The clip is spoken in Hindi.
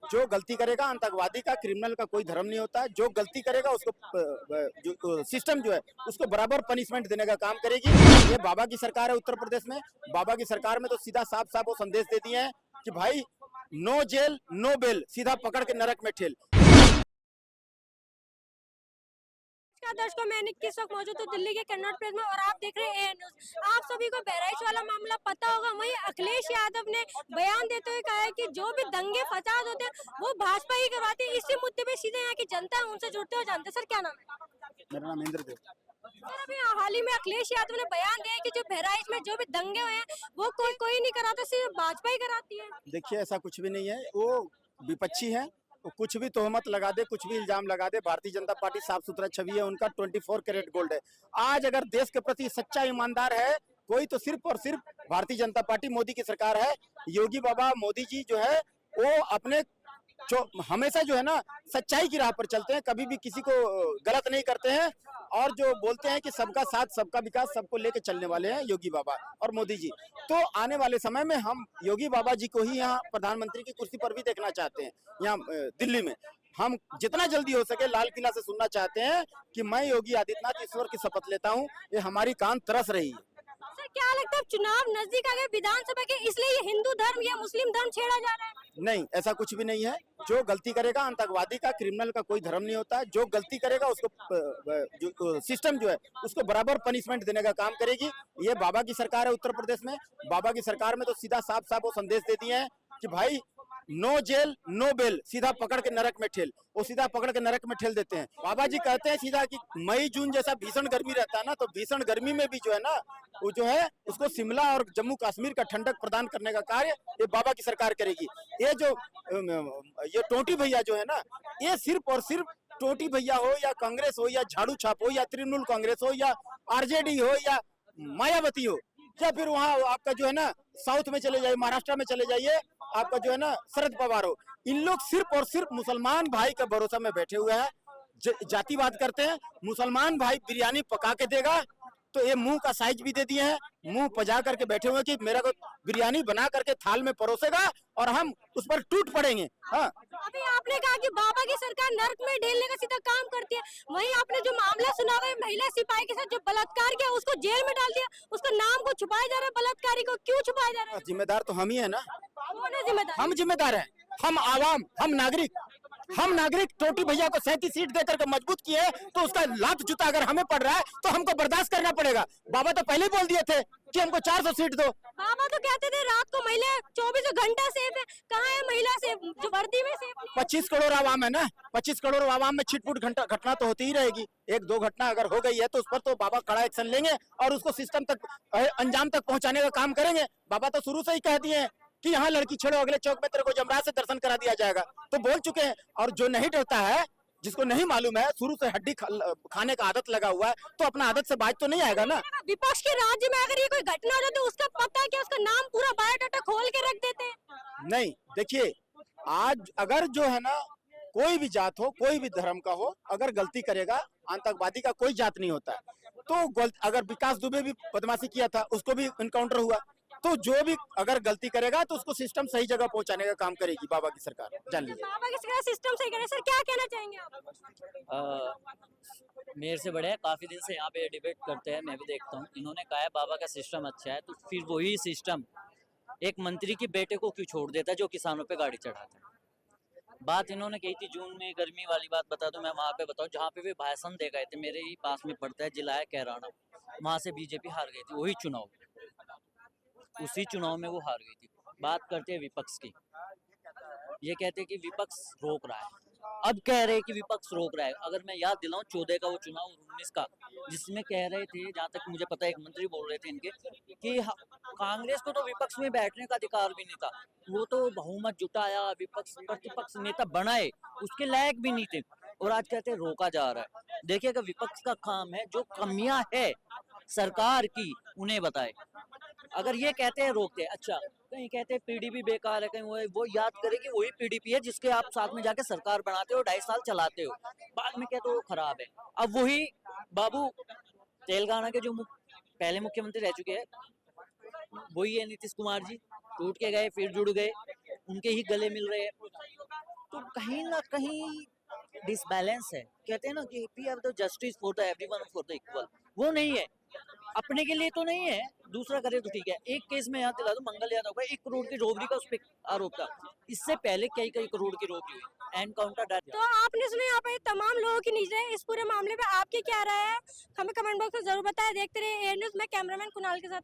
जो गलती करेगा, आतंकवादी का, क्रिमिनल का कोई धर्म नहीं होता। जो गलती करेगा उसको जो सिस्टम जो है उसको बराबर पनिशमेंट देने का काम करेगी। ये बाबा की सरकार है उत्तर प्रदेश में। बाबा की सरकार में तो सीधा साफ साफ वो संदेश दे दिए हैं कि भाई नो जेल नो बेल, सीधा पकड़ के नरक में ठेल। दर्शकों, मैं किस वक्त मौजूद हूँ दिल्ली के कन्नौज प्लेस में और आप देख रहे हैं ए न्यूज। आप सभी को बहराइच वाला मामला पता होगा। वहीं अखिलेश यादव ने बयान देते हुए कहा है कि जो भी दंगे फसाद होते हैं वो भाजपा ही करवाती है। इसी मुद्दे पे सीधे यहाँ की जनता है उनसे जुड़ते हुए जानते। सर क्या नाम है? मेरा नाम इंद्रदेव। सर अभी हाल ही में अखिलेश यादव ने बयान दिया कि जो बहराइच में जो भी दंगे हुए हैं वो कोई नहीं कराता, सिर्फ भाजपा ही कराती है। देखिए ऐसा कुछ भी नहीं है, वो विपक्षी है। वो कुछ भी तोहमत लगा दे, कुछ भी इल्जाम लगा दे। भारतीय जनता पार्टी साफ सुथरा छवि है उनका, 24 कैरेट गोल्ड है। आज अगर देश के प्रति सच्चा ईमानदार है कोई तो सिर्फ और सिर्फ भारतीय जनता पार्टी, मोदी की सरकार है। योगी बाबा मोदी जी जो है वो अपने जो हमेशा जो है ना सच्चाई की राह पर चलते हैं, कभी भी किसी को गलत नहीं करते हैं। और जो बोलते हैं कि सबका साथ सबका विकास, सबको लेके चलने वाले हैं योगी बाबा और मोदी जी। तो आने वाले समय में हम योगी बाबा जी को ही यहाँ प्रधानमंत्री की कुर्सी पर भी देखना चाहते हैं। यहाँ दिल्ली में हम जितना जल्दी हो सके लाल किला से सुनना चाहते हैं कि मैं योगी आदित्यनाथ ईश्वर की शपथ लेता हूँ, ये हमारी कान तरस रही है। सर क्या लगता है चुनाव नजदीक आ गए विधानसभा के, इसलिए ये हिंदू धर्म या मुस्लिम धर्म छेड़ा जा रहा है? नहीं, ऐसा कुछ भी नहीं है। जो गलती करेगा, आतंकवादी का, क्रिमिनल का कोई धर्म नहीं होता। जो गलती करेगा उसको जो सिस्टम जो है उसको बराबर पनिशमेंट देने का काम करेगी। ये बाबा की सरकार है उत्तर प्रदेश में। बाबा की सरकार में तो सीधा साफ साफ वो संदेश दे दिए हैं कि भाई नो जेल नो बेल, सीधा पकड़ के नरक में ठेल। वो सीधा पकड़ के नरक में ठेल देते हैं। बाबा जी कहते हैं सीधा कि मई जून जैसा भीषण गर्मी रहता है ना, तो भीषण गर्मी में भी जो है ना वो जो है उसको शिमला और जम्मू कश्मीर का ठंडक प्रदान करने का कार्य ये बाबा की सरकार करेगी। ये जो ये टोटी भैया जो है ना, ये सिर्फ और सिर्फ टोटी भैया हो या कांग्रेस हो या झाड़ू छाप हो या तृणमूल कांग्रेस हो या आरजेडी हो या मायावती हो या फिर वहाँ आपका जो है ना साउथ में चले जाइए, महाराष्ट्र में चले जाइए, आपका जो है ना शरद पवार हो, इन लोग सिर्फ और सिर्फ मुसलमान भाई के भरोसा में बैठे हुए हैं। जातिवाद करते हैं। मुसलमान भाई बिरयानी पका के देगा तो ये मुंह का साइज भी दे दिए हैं, मुंह पजा करके बैठे हुए कि मेरा को बिरयानी बना करके थाल में परोसेगा और हम उस पर टूट पड़ेंगे। हाँ, अभी आपने कहा कि बाबा की सरकार नर्क में ढेलने का सीधा काम करती है। वहीं आपने जो मामला सुना होगा महिला सिपाही के साथ जो बलात्कार किया उसको जेल में डाल दिया, उसका नाम को छुपाया जा रहा है। बलात्कारी को क्यों छुपाया जा रहा है? जिम्मेदार तो हम ही है ना। कौन है जिम्मेदार? हम जिम्मेदार हैं, हम आवाम, हम नागरिक टोटी भैया को 37 सीट देकर के मजबूत किए, तो उसका लात जूता अगर हमें पड़ रहा है तो हमको बर्दाश्त करना पड़ेगा। बाबा तो पहले बोल दिए थे कि हमको 400 सीट दो। बाबा तो कहते थे रात को महिला 24 घंटा सेफ है। कहाँ है महिला सेफ जो वर्दी में सेफ नहीं है? 25 करोड़ आवाम है ना, 25 करोड़ आवाम में छिटपुट घटना तो होती ही रहेगी। एक दो घटना अगर हो गई है तो उस पर तो बाबा कड़ा एक्शन लेंगे और उसको सिस्टम तक, अंजाम तक पहुंचाने का काम करेंगे। बाबा तो शुरू से ही कह दिए हैं कि यहाँ लड़की छेड़ो, अगले चौक में तेरे को जमराज से दर्शन करा दिया जाएगा, तो बोल चुके हैं। और जो नहीं डरता है, जिसको नहीं मालूम है, शुरू से हड्डी खाने का आदत लगा हुआ है, तो अपना आदत से बाज तो नहीं आएगा ना। विपक्ष के राज्य में अगर ये कोई घटना हो जाती है उसका पता है कि उसका नाम पूरा बायोडाटा खोल के रख देते हैं। नहीं, देखिए आज अगर जो है ना कोई भी जात हो, कोई भी धर्म का हो, अगर गलती करेगा, आतंकवादी का कोई जात नहीं होता है। तो अगर विकास दुबे भी बदमाशी किया था, उसको भी इनकाउंटर हुआ। तो जो भी अगर गलती करेगा तो उसको सिस्टम सही जगह पहुंचाने का काम करेगी बाबा की सरकार। जान लीजिए बाबा की सरकार सिस्टम सही करे। सर क्या कहना चाहेंगे आप? मेरे से बड़े हैं, काफ़ी दिन से यहाँ पे डिबेट करते हैं, मैं भी देखता हूँ। इन्होंने कहा है बाबा का सिस्टम अच्छा है, तो फिर वही सिस्टम एक मंत्री के बेटे को क्यों छोड़ देता है जो किसानों पे गाड़ी चढ़ाता है। बात इन्होंने कही थी जून में गर्मी वाली बात, बता दूं मैं वहाँ पे बताऊँ जहाँ पे वे भाषण दे गए थे। मेरे ही पास में पड़ता है जिला है कैराना, वहाँ से बीजेपी हार गई थी। वही चुनाव, उसी चुनाव में वो हार गई थी। बात करते हैं विपक्ष की, ये कहते हैं कि विपक्ष रोक रहा है। अब कह रहे हैं कि विपक्ष रोक रहा है। अगर मैं याद दिलाऊं 14 का वो चुनाव और 19 का, जिसमें कह रहे थे, जहाँ तक मुझे पता है एक मंत्री बोल रहे थे इनके कि कांग्रेस को तो विपक्ष में बैठने का अधिकार भी नहीं था, वो तो बहुमत जुटाया, विपक्ष प्रतिपक्ष नेता बनाए, उसके लायक भी नहीं थे। और आज कहते हैं रोका जा रहा है। देखिएगा विपक्ष का काम है जो कमियां है सरकार की उन्हें बताए। अगर ये कहते हैं रोकते हैं, अच्छा कहीं कहते हैं पीडीपी बेकार है, कहीं वो याद करे कि वही पीडीपी है जिसके आप साथ में जाके सरकार बनाते हो, 2.5 साल चलाते हो, बाद में कहते हो वो खराब है। अब वही बाबू तेलंगाना के जो पहले मुख्यमंत्री रह चुके हैं वही है नीतीश कुमार जी, टूट के गए फिर जुड़ गए। उनके ही गले मिल रहे हैं। तो कहीं ना कहीं डिसबैलेंस है। कहते हैं ना कि we have the justice for the everyone for the equal, वो नहीं है। अपने के लिए तो नहीं है, दूसरा करे तो ठीक है। एक केस में याद दिला दूं, मंगल यादव का 1 करोड़ की रोबरी का उस पर आरोप था। इससे पहले कई कई करोड़ की रोबरी हुई, एनकाउंटर डेथ। तो आपने सुना यहाँ पे तमाम लोगों की नीचे इस पूरे मामले पे आपकी क्या राय है, हमें कमेंट बॉक्स में जरूर बताएं। देखते रहिए एयर न्यूज में कैमरामैन कुणाल के साथ।